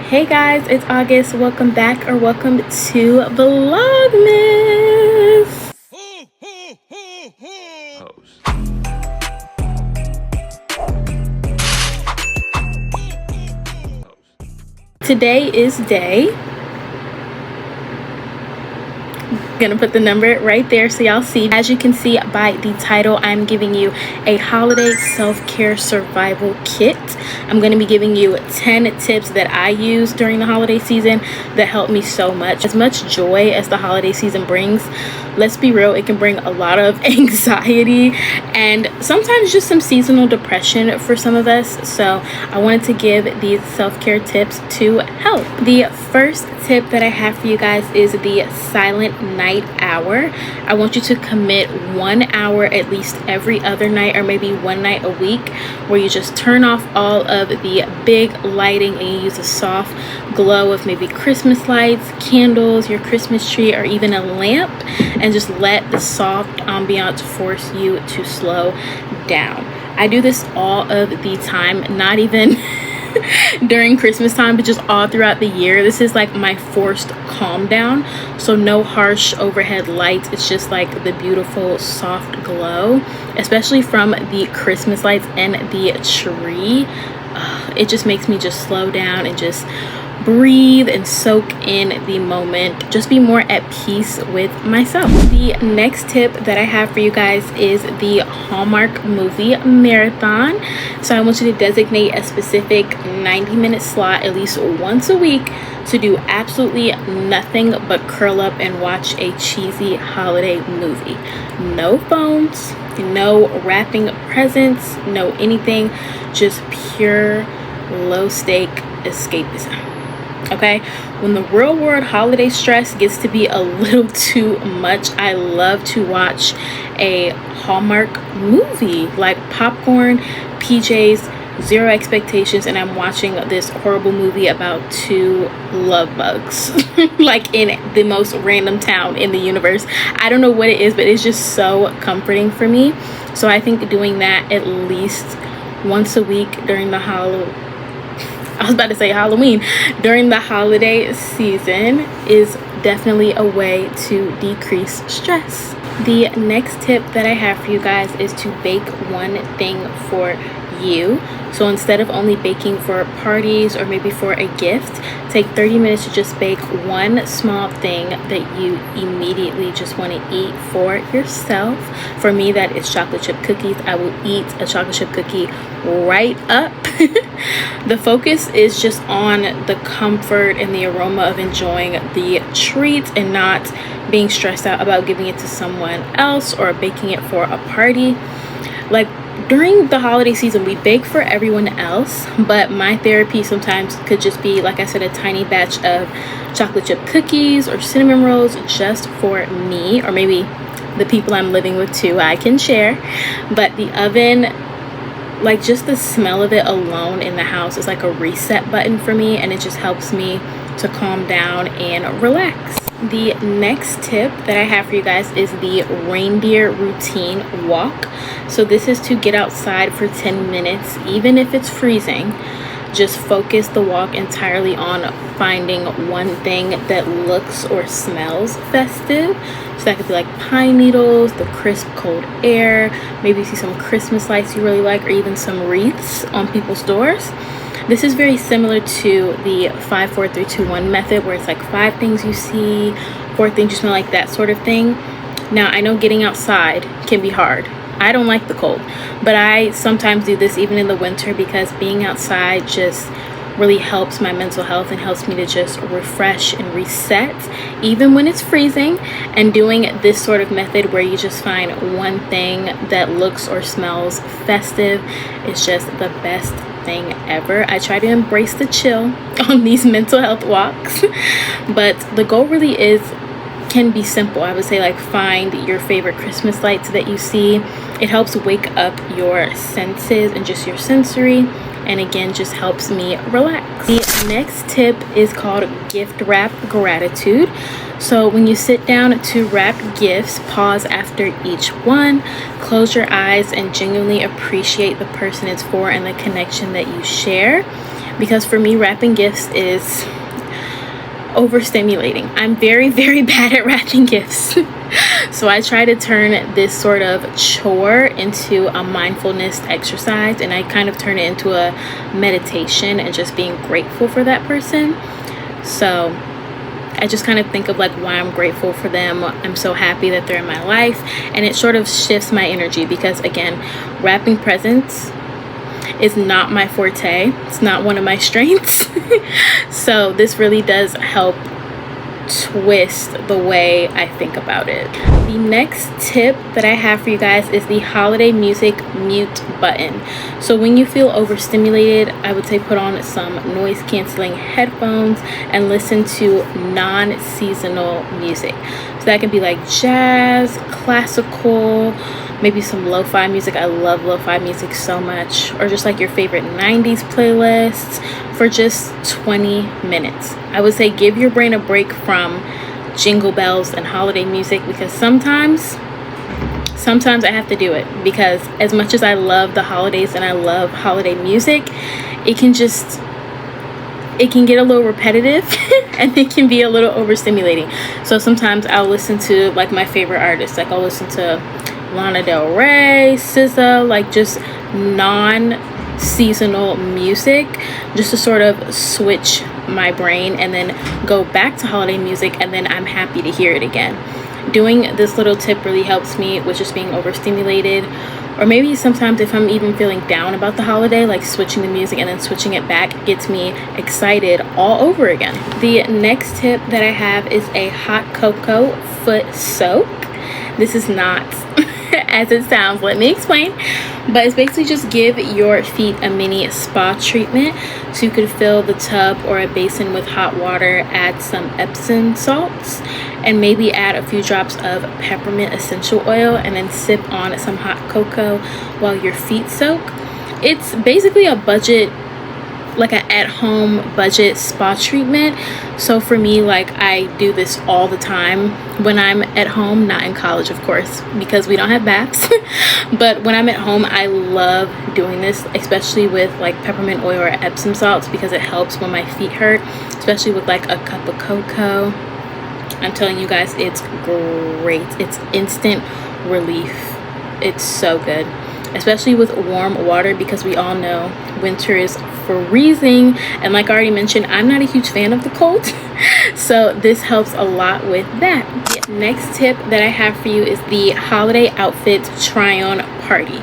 Hey guys, it's August. Welcome back or welcome to VLOGMAS. Today is day. Gonna put the number right there so y'all see. As you can see by the title, I'm giving you a holiday self-care survival kit. I'm gonna be giving you 10 tips that I use during the holiday season that help me so much. As much joy as the holiday season brings, let's be real, it can bring a lot of anxiety and sometimes just some seasonal depression for some of us. So I wanted to give these self-care tips to help. The first tip that I have for you guys is the silent night hour. I want you to commit 1 hour at least every other night, or maybe one night a week, where you just turn off all of the big lighting and you use a soft glow of maybe Christmas lights, candles, your Christmas tree, or even a lamp, and just let the soft ambiance force you to slow down. I do this all of the time, not even during Christmas time, but just all throughout the year. This is like my forced calm down. So no harsh overhead lights, it's just like the beautiful soft glow, especially from the Christmas lights and the tree. It just makes me just slow down and just breathe and soak in the moment, just be more at peace with myself. The next tip that I have for you guys is the Hallmark movie marathon. So I want you to designate a specific 90-minute slot at least once a week to do absolutely nothing but curl up and watch a cheesy holiday movie. No phones, no wrapping presents, no anything, just pure low stake escapism. Okay, when the real world holiday stress gets to be a little too much, I love to watch a Hallmark movie, like popcorn, PJs, zero expectations, and I'm watching this horrible movie about two love bugs like in the most random town in the universe. I don't know what it is, but it's just so comforting for me. So I think doing that at least once a week during the Halloween, during the holiday season is definitely a way to decrease stress. The next tip that I have for you guys is to bake one thing for you. So instead of only baking for parties or maybe for a gift, take 30 minutes to just bake one small thing that you immediately just want to eat for yourself. For me, that is chocolate chip cookies. I will eat a chocolate chip cookie right up. The focus is just on the comfort and the aroma of enjoying the treat and not being stressed out about giving it to someone else or baking it for a party. Like during the holiday season, we bake for everyone else, but my therapy sometimes could just be, like I said, a tiny batch of chocolate chip cookies or cinnamon rolls just for me, or maybe the people I'm living with too, I can share. But the oven, like just the smell of it alone in the house is like a reset button for me, and it just helps me to calm down and relax. The next tip that I have for you guys is the reindeer routine walk. So this is to get outside for 10 minutes, even if it's freezing. Just focus the walk entirely on finding one thing that looks or smells festive. So that could be like pine needles, the crisp cold air, maybe you see some Christmas lights you really like, or even some wreaths on people's doors. This is very similar to the 5, 4, 3, 2, 1 method, where it's like 5 things you see, 4 things you smell, like that sort of thing. Now, I know getting outside can be hard. I don't like the cold, but I sometimes do this even in the winter because being outside just really helps my mental health and helps me to just refresh and reset even when it's freezing. And doing this sort of method where you just find one thing that looks or smells festive is just the best thing ever. I try to embrace the chill on these mental health walks, but the goal really can be simple. I would say, like, find your favorite Christmas lights that you see. It helps wake up your senses and just your sensory, and again just helps me relax. The next tip is called gift wrap gratitude. So when you sit down to wrap gifts, pause after each one, close your eyes and genuinely appreciate the person it's for and the connection that you share. because for me, wrapping gifts is overstimulating. I'm very, very bad at wrapping gifts. So I try to turn this sort of chore into a mindfulness exercise, and I kind of turn it into a meditation and just being grateful for that person. So I just kind of think of like why I'm grateful for them. I'm so happy that they're in my life, and it sort of shifts my energy, because again, wrapping presents is not my forte. It's not one of my strengths. So this really does help twist the way I think about it. The next tip that I have for you guys is the holiday music mute button. So when you feel overstimulated, I would say put on some noise canceling headphones and listen to non-seasonal music. So that can be like jazz, classical, maybe some lo-fi music. I love lo-fi music so much. Or just like your favorite 90s playlists for just 20 minutes. I would say give your brain a break from jingle bells and holiday music, because sometimes I have to do it, because as much as I love the holidays and I love holiday music, it can get a little repetitive and it can be a little overstimulating. So sometimes I'll listen to like my favorite artists, like I'll listen to Lana Del Rey, SZA, like just non-seasonal music, just to sort of switch my brain and then go back to holiday music, and then I'm happy to hear it again. Doing this little tip really helps me with just being overstimulated, or maybe sometimes if I'm even feeling down about the holiday, like switching the music and then switching it back gets me excited all over again. The next tip that I have is a hot cocoa foot soak. This is not as it sounds, let me explain. But it's basically just give your feet a mini spa treatment. So you could fill the tub or a basin with hot water, add some Epsom salts, and maybe add a few drops of peppermint essential oil, and then sip on some hot cocoa while your feet soak. It's basically a budget, like an at-home budget spa treatment. So for me, like I do this all the time when I'm at home, not in college of course, because we don't have baths. But when I'm at home, I love doing this, especially with like peppermint oil or Epsom salts, because it helps when my feet hurt, especially with like a cup of cocoa. I'm telling you guys, it's great. It's instant relief. It's so good, especially with warm water, because we all know winter is freezing, and like I already mentioned, I'm not a huge fan of the cold. So this helps a lot with that. The next tip that I have for you is the holiday outfit try on party.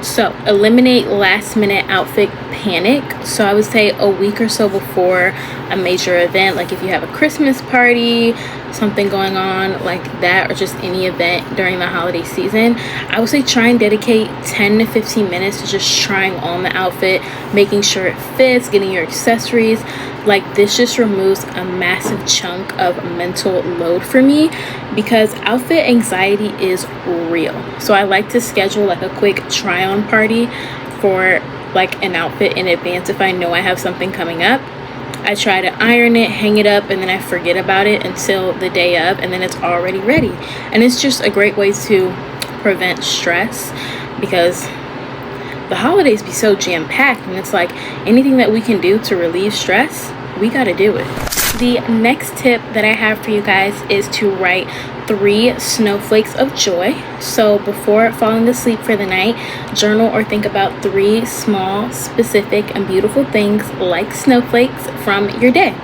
So eliminate last minute outfit panic. So I would say a week or so before a major event, like if you have a Christmas party, something going on like that, or just any event during the holiday season, I would say try and dedicate 10 to 15 minutes to just trying on the outfit, making sure it fits, getting your accessories. Like this just removes a massive chunk of mental load for me, because outfit anxiety is real. So I like to schedule like a quick try on party for like an outfit in advance. If I know I have something coming up, I try to iron it, hang it up, and then I forget about it until the day of, and then it's already ready. And it's just a great way to prevent stress, because the holidays be so jam-packed, and it's like anything that we can do to relieve stress, we got to do it. The next tip that I have for you guys is to write 3 snowflakes of joy. So before falling asleep for the night, journal or think about 3 small, specific, and beautiful things like snowflakes from your day.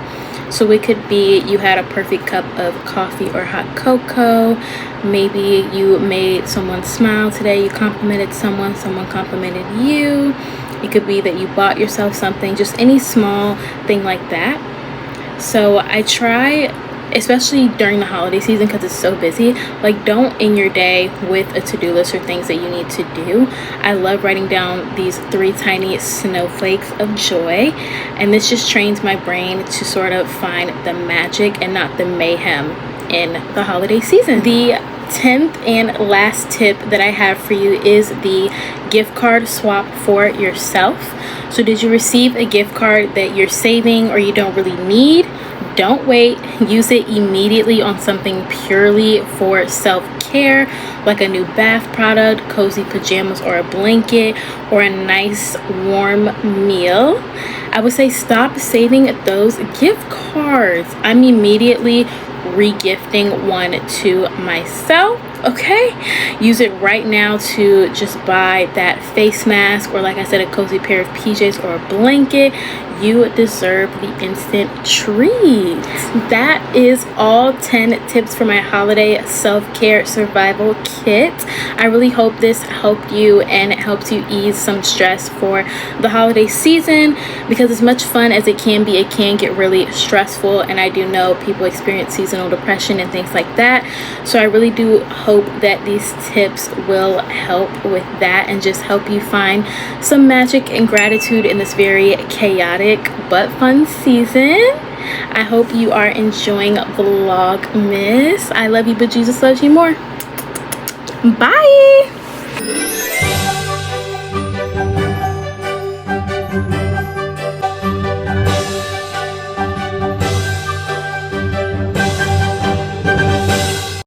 So it could be you had a perfect cup of coffee or hot cocoa. Maybe you made someone smile today. You complimented someone, someone complimented you. It could be that you bought yourself something, just any small thing like that. So I try, especially during the holiday season, because it's so busy, like don't end your day with a to-do list or things that you need to do. I love writing down these 3 tiny snowflakes of joy, and this just trains my brain to sort of find the magic and not the mayhem in the holiday season. The 10th and last tip that I have for you is the gift card swap for yourself. So did you receive a gift card that you're saving or you don't really need? Don't wait. Use it immediately on something purely for self-care, like a new bath product, cozy pajamas or a blanket, or a nice warm meal. I would say stop saving those gift cards. I'm immediately re-gifting one to myself. Okay, use it right now to just buy that face mask, or like I said, a cozy pair of PJs or a blanket. You deserve the instant treat. That is all 10 tips for my holiday self-care survival kit. I really hope this helped you and it helps you ease some stress for the holiday season, because as much fun as it can be, it can get really stressful, and I do know people experience seasonal depression and things like that. So I really do hope that these tips will help with that and just help you find some magic and gratitude in this very chaotic but fun season. I hope you are enjoying Vlogmas. I love you, but Jesus loves you more. Bye.